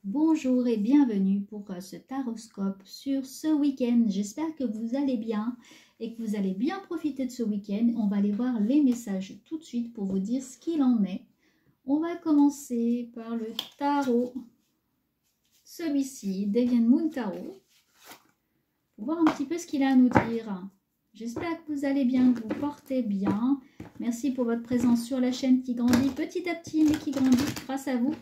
Bonjour et bienvenue pour ce taroscope sur ce week-end. J'espère que vous allez bien et que vous allez bien profiter de ce week-end. On va aller voir les messages tout de suite pour vous dire ce qu'il en est. On va commencer par le tarot, celui-ci, Deviant Moon Tarot, pour voir un petit peu ce qu'il a à nous dire. J'espère que vous allez bien, que vous portez bien. Merci pour votre présence sur la chaîne qui grandit petit à petit, mais qui grandit grâce à vous.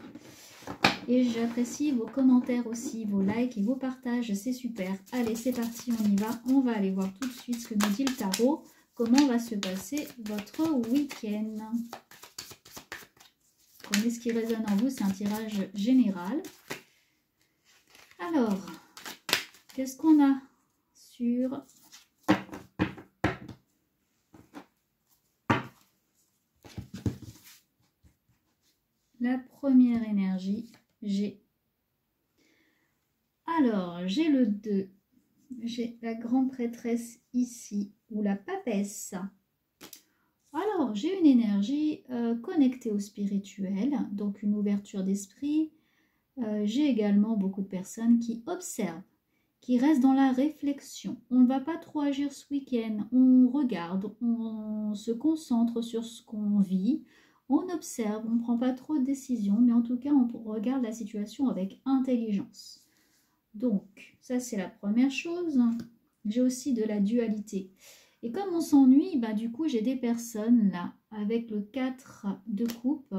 Et j'apprécie vos commentaires aussi, vos likes et vos partages, c'est super. Allez, c'est parti, on y va. On va aller voir tout de suite ce que nous dit le tarot. Comment va se passer votre week-end? Prenez ce qui résonne en vous, c'est un tirage général. Alors, qu'est-ce qu'on a sur... la première énergie, j'ai le 2, j'ai la grande prêtresse ici, ou la papesse. Alors, j'ai une énergie connectée au spirituel, donc une ouverture d'esprit. J'ai également beaucoup de personnes qui observent, qui restent dans la réflexion. On ne va pas trop agir ce week-end, on regarde, on se concentre sur ce qu'on vit. On observe, on ne prend pas trop de décisions, mais en tout cas, on regarde la situation avec intelligence. Donc, ça, c'est la première chose. J'ai aussi de la dualité. Et comme on s'ennuie, du coup, j'ai des personnes là, avec le 4 de coupe,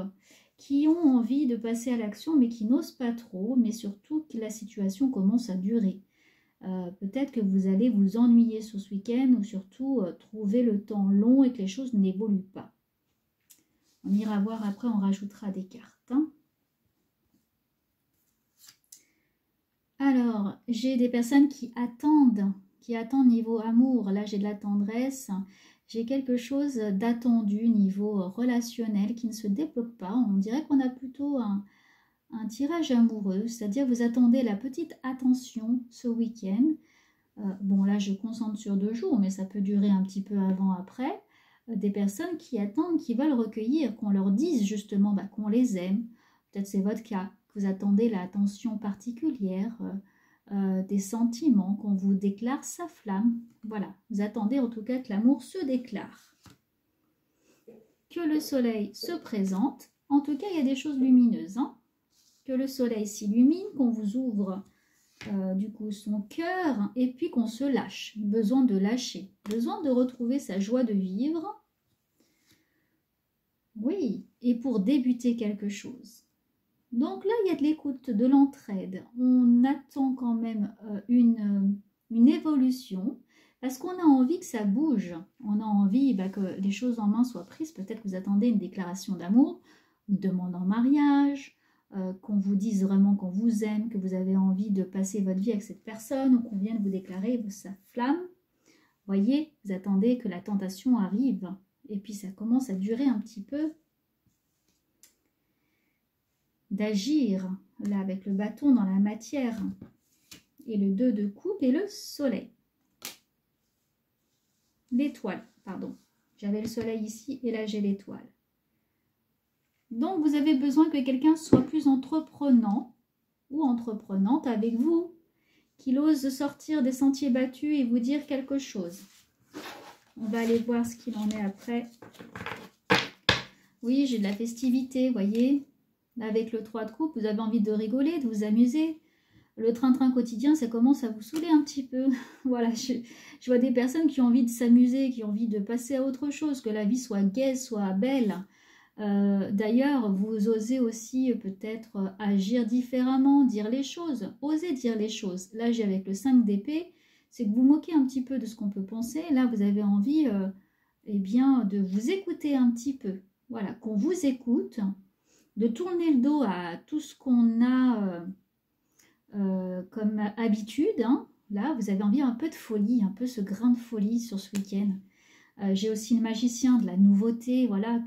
qui ont envie de passer à l'action, mais qui n'osent pas trop, mais surtout que la situation commence à durer. Peut-être que vous allez vous ennuyer sur ce week-end, ou surtout trouver le temps long et que les choses n'évoluent pas. On ira voir après, on rajoutera des cartes. Alors, j'ai des personnes qui attendent niveau amour. Là, j'ai de la tendresse. J'ai quelque chose d'attendu niveau relationnel qui ne se débloque pas. On dirait qu'on a plutôt un tirage amoureux. C'est-à-dire, vous attendez la petite attention ce week-end. Bon, là, je concentre sur 2 jours, mais ça peut durer un petit peu avant, après. Des personnes qui attendent, qui veulent recueillir, qu'on leur dise justement qu'on les aime. Peut-être c'est votre cas, que vous attendez l'attention particulière, des sentiments, qu'on vous déclare sa flamme. Voilà, vous attendez en tout cas que l'amour se déclare. Que le soleil se présente. En tout cas, il y a des choses lumineuses. Que le soleil s'illumine, qu'on vous ouvre du coup son cœur, et puis qu'on se lâche, besoin de lâcher, besoin de retrouver sa joie de vivre, oui, et pour débuter quelque chose. Donc là, il y a de l'écoute, de l'entraide, on attend quand même une évolution, parce qu'on a envie que ça bouge, on a envie que les choses en main soient prises. Peut-être que vous attendez une déclaration d'amour, une demande en mariage, qu'on vous dise vraiment qu'on vous aime, que vous avez envie de passer votre vie avec cette personne, ou qu'on vienne vous déclarer sa flamme. Voyez, vous attendez que la tentation arrive, et puis ça commence à durer un petit peu. D'agir, là, avec le bâton dans la matière, et le 2 de coupe, et le soleil. L'étoile, pardon. J'avais le soleil ici, et là j'ai l'étoile. Donc, vous avez besoin que quelqu'un soit plus entreprenant ou entreprenante avec vous, qu'il ose sortir des sentiers battus et vous dire quelque chose. On va aller voir ce qu'il en est après. Oui, j'ai de la festivité, voyez. Avec le 3 de coupe, vous avez envie de rigoler, de vous amuser. Le train-train quotidien, ça commence à vous saouler un petit peu. Voilà, je vois des personnes qui ont envie de s'amuser, qui ont envie de passer à autre chose, que la vie soit gaie, soit belle. D'ailleurs, vous osez aussi peut-être agir différemment, dire les choses, oser dire les choses. Là, j'ai avec le 5 d'épée, c'est que vous moquez un petit peu de ce qu'on peut penser. Là, vous avez envie de vous écouter un petit peu. Voilà, qu'on vous écoute, de tourner le dos à tout ce qu'on a comme habitude. Là, vous avez envie un peu de folie, un peu ce grain de folie sur ce week-end. J'ai aussi le magicien de la nouveauté, voilà,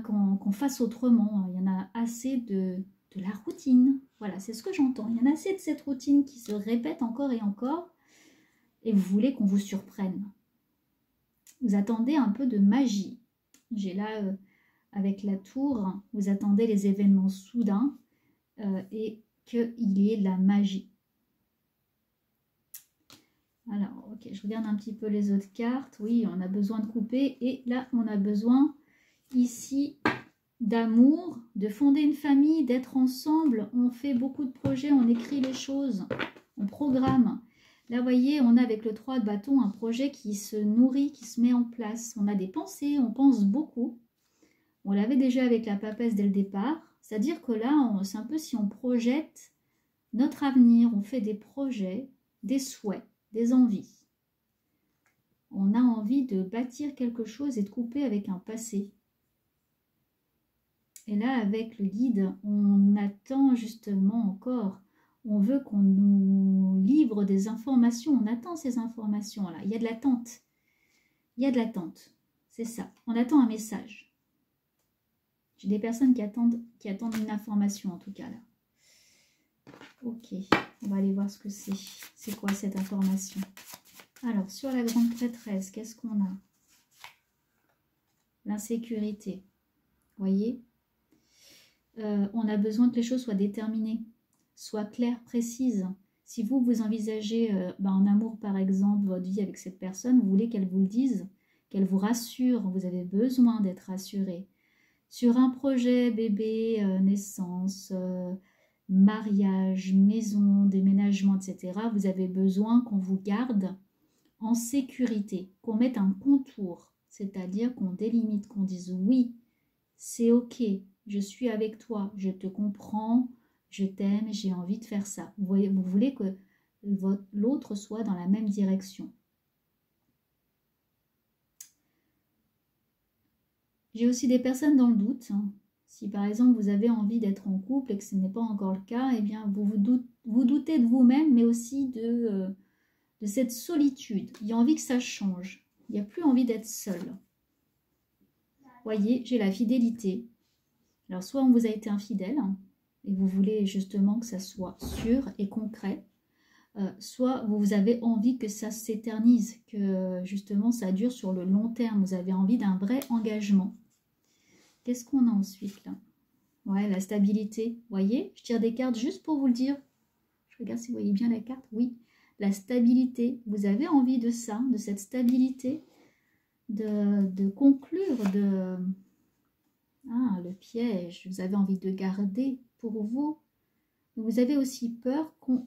qu'on fasse autrement. Il y en a assez de la routine. Voilà, c'est ce que j'entends. Il y en a assez de cette routine qui se répète encore et encore. Et vous voulez qu'on vous surprenne. Vous attendez un peu de magie. J'ai là, avec la tour, vous attendez les événements soudains. Et qu'il y ait de la magie. Alors, ok, je regarde un petit peu les autres cartes. Oui, on a besoin de couper. Et là, on a besoin ici d'amour, de fonder une famille, d'être ensemble. On fait beaucoup de projets, on écrit les choses, on programme. Là, vous voyez, on a avec le 3 de bâton un projet qui se nourrit, qui se met en place. On a des pensées, on pense beaucoup. On l'avait déjà avec la papesse dès le départ. C'est-à-dire que là, c'est un peu si on projette notre avenir, on fait des projets, des souhaits, des envies. On a envie de bâtir quelque chose et de couper avec un passé. Et là, avec le guide, on attend justement encore. On veut qu'on nous livre des informations. On attend ces informations-là. Il y a de l'attente. Il y a de l'attente. C'est ça. On attend un message. J'ai des personnes qui attendent une information en tout cas là. Ok, on va aller voir ce que c'est. C'est quoi cette information? Alors, sur la grande prêtresse, qu'est-ce qu'on a? L'insécurité. Vous voyez? On a besoin que les choses soient déterminées, soient claires, précises. Si vous envisagez en amour, par exemple, votre vie avec cette personne, vous voulez qu'elle vous le dise, qu'elle vous rassure, vous avez besoin d'être rassuré. Sur un projet, bébé, naissance, mariage, maison, déménagement, etc., vous avez besoin qu'on vous garde en sécurité, qu'on mette un contour, c'est-à-dire qu'on délimite, qu'on dise oui, c'est ok, je suis avec toi, je te comprends, je t'aime, j'ai envie de faire ça. Vous voyez, vous voulez que l'autre soit dans la même direction. J'ai aussi des personnes dans le doute. Si par exemple vous avez envie d'être en couple et que ce n'est pas encore le cas, eh bien vous doutez de vous-même, mais aussi de cette solitude. Il y a envie que ça change. Il n'y a plus envie d'être seul. Voyez, j'ai la fidélité. Alors soit on vous a été infidèle et vous voulez justement que ça soit sûr et concret, soit vous avez envie que ça s'éternise, que justement ça dure sur le long terme. Vous avez envie d'un vrai engagement. Qu'est-ce qu'on a ensuite là? Ouais, la stabilité. Vous voyez, je tire des cartes juste pour vous le dire. Je regarde si vous voyez bien la carte. Oui, la stabilité. Vous avez envie de ça, de cette stabilité, de conclure, de... Ah, le piège. Vous avez envie de garder pour vous. Vous avez aussi peur qu'on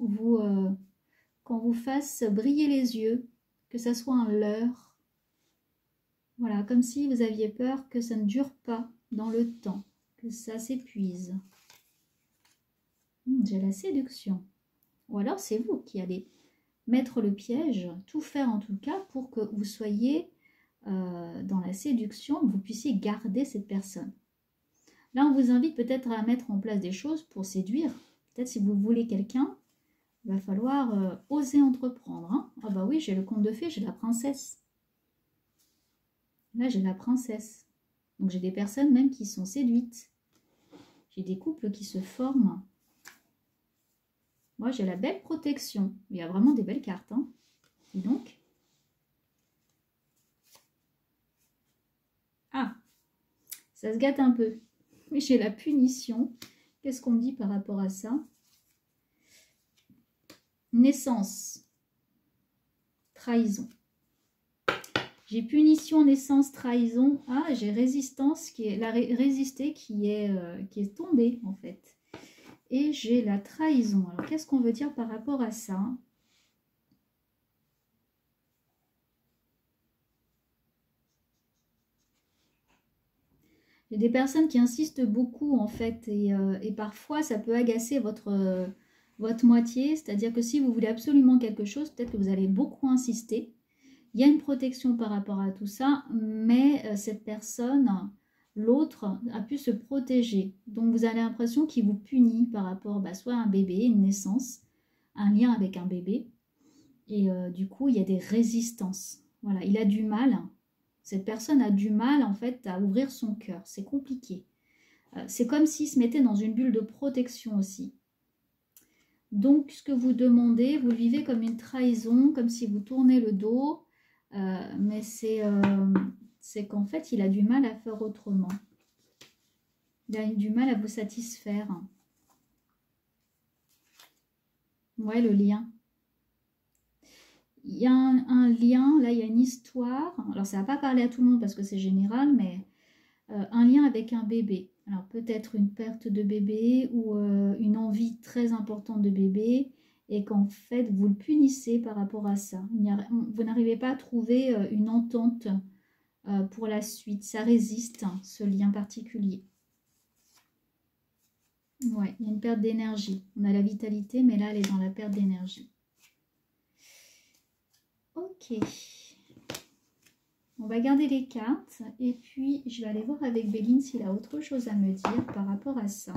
vous fasse briller les yeux, que ça soit un leurre. Voilà, comme si vous aviez peur que ça ne dure pas dans le temps, que ça s'épuise. J'ai la séduction. Ou alors c'est vous qui allez mettre le piège, tout faire en tout cas pour que vous soyez dans la séduction, que vous puissiez garder cette personne. Là, on vous invite peut-être à mettre en place des choses pour séduire. Peut-être si vous voulez quelqu'un, il va falloir oser entreprendre. Hein. Ah bah oui, j'ai le conte de fées, j'ai la princesse. Là, j'ai la princesse. Donc, j'ai des personnes même qui sont séduites. J'ai des couples qui se forment. Moi, j'ai la belle protection. Il y a vraiment des belles cartes. Hein. Et donc, ah, ça se gâte un peu. Mais j'ai la punition. Qu'est-ce qu'on me dit par rapport à ça? Naissance. Trahison. J'ai punition, naissance, trahison. Ah, j'ai résistance, qui est la résister qui est tombée en fait. Et j'ai la trahison. Alors, qu'est-ce qu'on veut dire par rapport à ça? Il y a des personnes qui insistent beaucoup en fait. Et parfois, ça peut agacer votre moitié. C'est-à-dire que si vous voulez absolument quelque chose, peut-être que vous allez beaucoup insister. Il y a une protection par rapport à tout ça, mais cette personne, l'autre, a pu se protéger. Donc, vous avez l'impression qu'il vous punit par rapport soit à un bébé, une naissance, un lien avec un bébé. Et du coup, il y a des résistances. Voilà, il a du mal. Cette personne a du mal, en fait, à ouvrir son cœur. C'est compliqué. C'est comme s'il se mettait dans une bulle de protection aussi. Donc, ce que vous demandez, vous le vivez comme une trahison, comme si vous tournez le dos. Mais c'est qu'en fait, il a du mal à faire autrement. Il a du mal à vous satisfaire. Ouais, le lien. Il y a un lien, là il y a une histoire. Alors ça va pas parler à tout le monde parce que c'est général, mais un lien avec un bébé. Alors peut-être une perte de bébé ou une envie très importante de bébé et qu'en fait vous le punissez par rapport à ça. Vous n'arrivez pas à trouver une entente pour la suite. Ça résiste, hein, ce lien particulier. Ouais, il y a une perte d'énergie. On a la vitalité, mais là elle est dans la perte d'énergie. Ok. On va garder les cartes et puis je vais aller voir avec Béline s'il a autre chose à me dire par rapport à ça.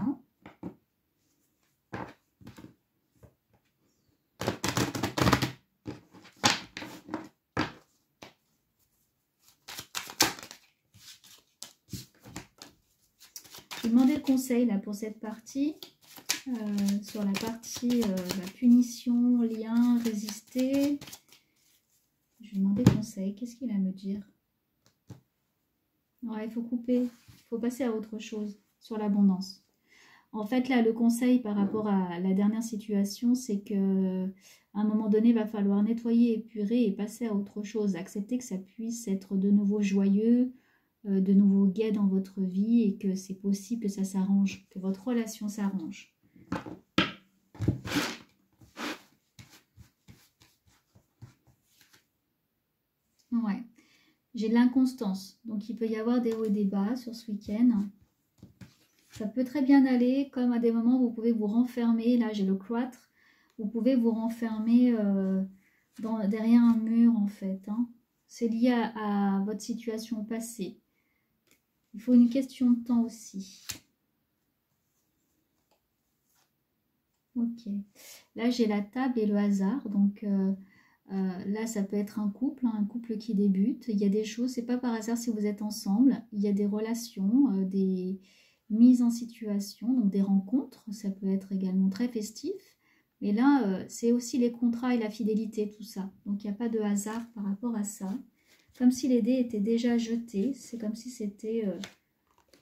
Je vais demander le conseil là pour cette partie, sur la partie la punition, lien, résister. Je vais demander conseil. Qu'est-ce qu'il a à me dire? Ouais, il faut couper. Il faut passer à autre chose sur l'abondance. En fait, là, le conseil par rapport à la dernière situation, c'est que à un moment donné, il va falloir nettoyer, épurer et passer à autre chose. Accepter que ça puisse être de nouveau joyeux, de nouveau gai dans votre vie et que c'est possible que ça s'arrange, que votre relation s'arrange. Ouais. J'ai de l'inconstance, donc il peut y avoir des hauts et des bas sur ce week-end. Ça peut très bien aller, comme à des moments vous pouvez vous renfermer. Là, j'ai le cloître. Vous pouvez vous renfermer derrière un mur, en fait. Hein. C'est lié à votre situation passée. Il faut une question de temps aussi. Ok. Là, j'ai la table et le hasard. Donc, là, ça peut être un couple qui débute. Il y a des choses, c'est pas par hasard si vous êtes ensemble. Il y a des relations, des mises en situation, donc des rencontres. Ça peut être également très festif. Mais là, c'est aussi les contrats et la fidélité, tout ça. Donc, il n'y a pas de hasard par rapport à ça. Comme si les dés étaient déjà jetés. C'est comme si c'était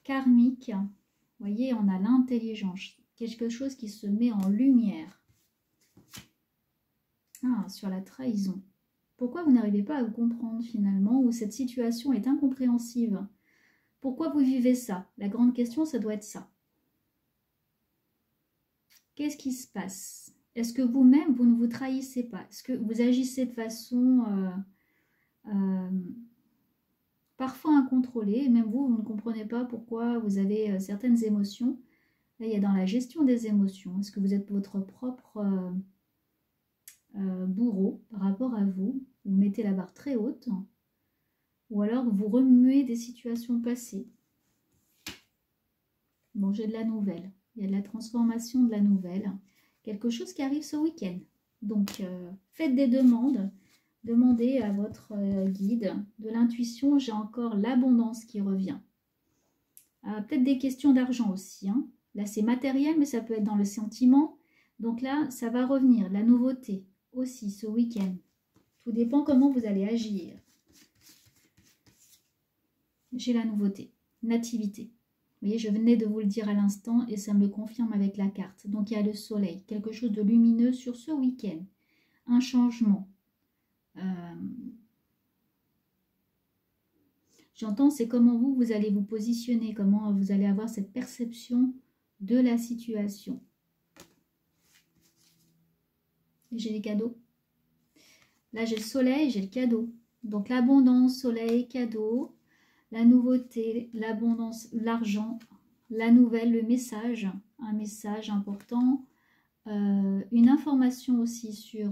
karmique. Vous voyez, on a l'intelligence. Quelque chose qui se met en lumière. Ah, sur la trahison. Pourquoi vous n'arrivez pas à vous comprendre finalement, ou cette situation est incompréhensible? Pourquoi vous vivez ça? La grande question, ça doit être ça. Qu'est-ce qui se passe? Est-ce que vous-même, vous ne vous trahissez pas? Est-ce que vous agissez de façon parfois incontrôlée? Et même vous, vous ne comprenez pas pourquoi vous avez certaines émotions. Là, il y a dans la gestion des émotions. Est-ce que vous êtes votre propre bourreau par rapport à vous? Vous mettez la barre très haute. Ou alors vous remuez des situations passées. Bon, j'ai de la nouvelle. Il y a de la transformation de la nouvelle. Quelque chose qui arrive ce week-end. Donc, faites des demandes. Demandez à votre guide. De l'intuition, j'ai encore l'abondance qui revient. Peut-être des questions d'argent aussi. Hein. Là, c'est matériel, mais ça peut être dans le sentiment. Donc là, ça va revenir. La nouveauté aussi ce week-end. Tout dépend comment vous allez agir. J'ai la nouveauté. Nativité. Vous voyez, je venais de vous le dire à l'instant et ça me le confirme avec la carte. Donc, il y a le soleil, quelque chose de lumineux sur ce week-end. Un changement. J'entends, c'est comment vous allez vous positionner, comment vous allez avoir cette perception de la situation. Et j'ai les cadeaux. Là, j'ai le soleil, j'ai le cadeau. Donc, l'abondance, soleil, cadeau. La nouveauté, l'abondance, l'argent, la nouvelle, le message, un message important, une information aussi sur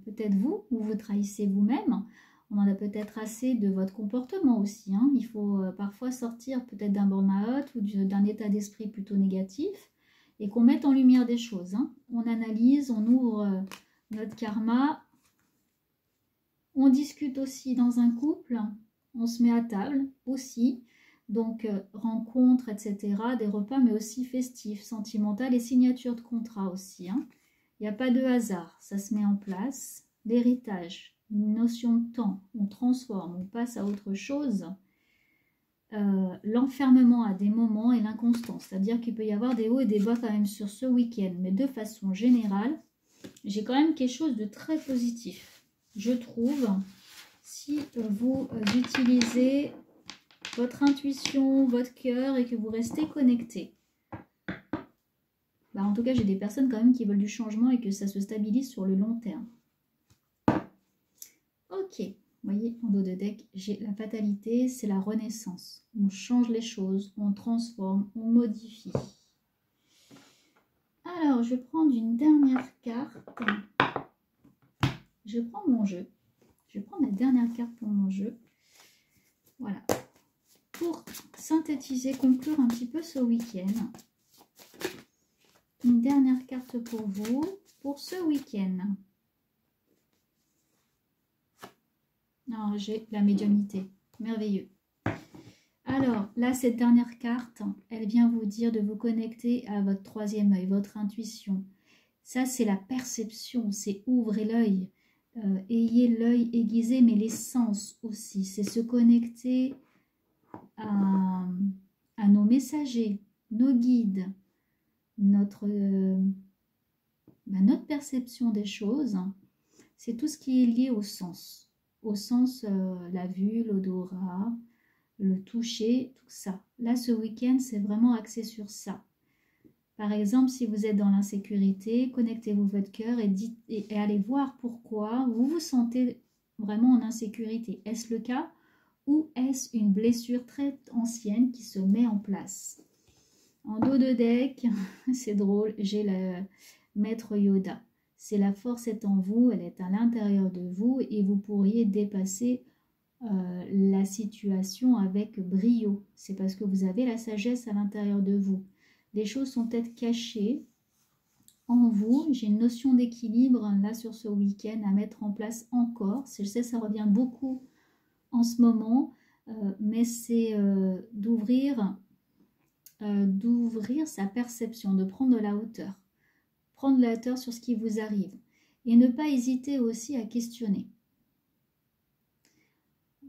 peut-être vous, ou vous trahissez vous-même. On en a peut-être assez de votre comportement aussi. Hein. Il faut parfois sortir peut-être d'un burn-out ou d'un état d'esprit plutôt négatif et qu'on mette en lumière des choses. Hein. On analyse, on ouvre notre karma. On discute aussi dans un couple. On se met à table aussi, donc rencontres, etc., des repas, mais aussi festifs, sentimentaux et signatures de contrat aussi. Hein. Il n'y a pas de hasard, ça se met en place. L'héritage, une notion de temps, on transforme, on passe à autre chose. L'enfermement à des moments et l'inconstance, c'est-à-dire qu'il peut y avoir des hauts et des bas quand même sur ce week-end, mais de façon générale, j'ai quand même quelque chose de très positif, je trouve, si vous utilisez votre intuition, votre cœur et que vous restez connecté. Bah, en tout cas, j'ai des personnes quand même qui veulent du changement et que ça se stabilise sur le long terme. Ok, vous voyez, en dos de deck, j'ai la fatalité, c'est la renaissance. On change les choses, on transforme, on modifie. Alors, je vais prendre une dernière carte. Je prends mon jeu. Je vais prendre la dernière carte pour mon jeu. Voilà. Pour synthétiser, conclure un petit peu ce week-end. Une dernière carte pour vous, pour ce week-end. Alors, j'ai la médiumnité. Merveilleux. Alors, là, cette dernière carte, elle vient vous dire de vous connecter à votre troisième œil, votre intuition. Ça, c'est la perception, c'est ouvrez l'œil. Ayez l'œil aiguisé, mais les sens aussi. C'est se connecter à nos messagers, nos guides, notre perception des choses. C'est tout ce qui est lié au sens. Au sens, la vue, l'odorat, le toucher, tout ça. Là, ce week-end, c'est vraiment axé sur ça. Par exemple, si vous êtes dans l'insécurité, connectez-vous votre cœur et allez voir pourquoi vous vous sentez vraiment en insécurité. Est-ce le cas ou est-ce une blessure très ancienne qui se met en place? En dos de deck, c'est drôle, j'ai le maître Yoda. C'est la force est en vous, elle est à l'intérieur de vous et vous pourriez dépasser la situation avec brio. C'est parce que vous avez la sagesse à l'intérieur de vous. Les choses sont peut-être cachées en vous. J'ai une notion d'équilibre là sur ce week-end à mettre en place encore. Je sais, ça revient beaucoup en ce moment, mais c'est d'ouvrir sa perception, de prendre de la hauteur. Prendre de la hauteur sur ce qui vous arrive. Et ne pas hésiter aussi à questionner.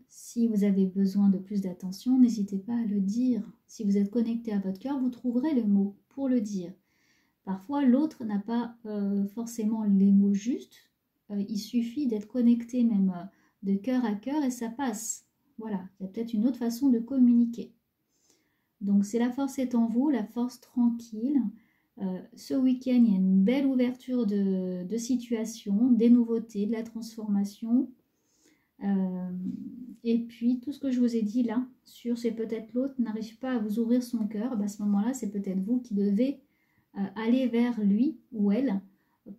Si vous avez besoin de plus d'attention, n'hésitez pas à le dire. Si vous êtes connecté à votre cœur, vous trouverez le mot pour le dire. Parfois, l'autre n'a pas forcément les mots justes. Il suffit d'être connecté même de cœur à cœur et ça passe. Voilà, il y a peut-être une autre façon de communiquer. Donc, c'est la force est en vous, la force tranquille. Ce week-end, il y a une belle ouverture de situation, des nouveautés, de la transformation. Et puis tout ce que je vous ai dit là sur c'est peut-être l'autre n'arrive pas à vous ouvrir son cœur, à ce moment-là c'est peut-être vous qui devez aller vers lui ou elle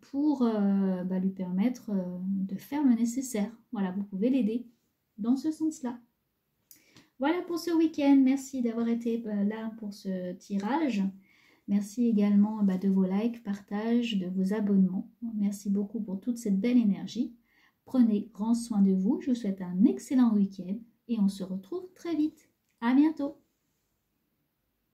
pour lui permettre de faire le nécessaire. Voilà, vous pouvez l'aider dans ce sens-là. Voilà pour ce week-end. Merci d'avoir été là pour ce tirage. Merci également de vos likes, partages, de vos abonnements. Merci beaucoup pour toute cette belle énergie. Prenez grand soin de vous. Je vous souhaite un excellent week-end et on se retrouve très vite. À bientôt.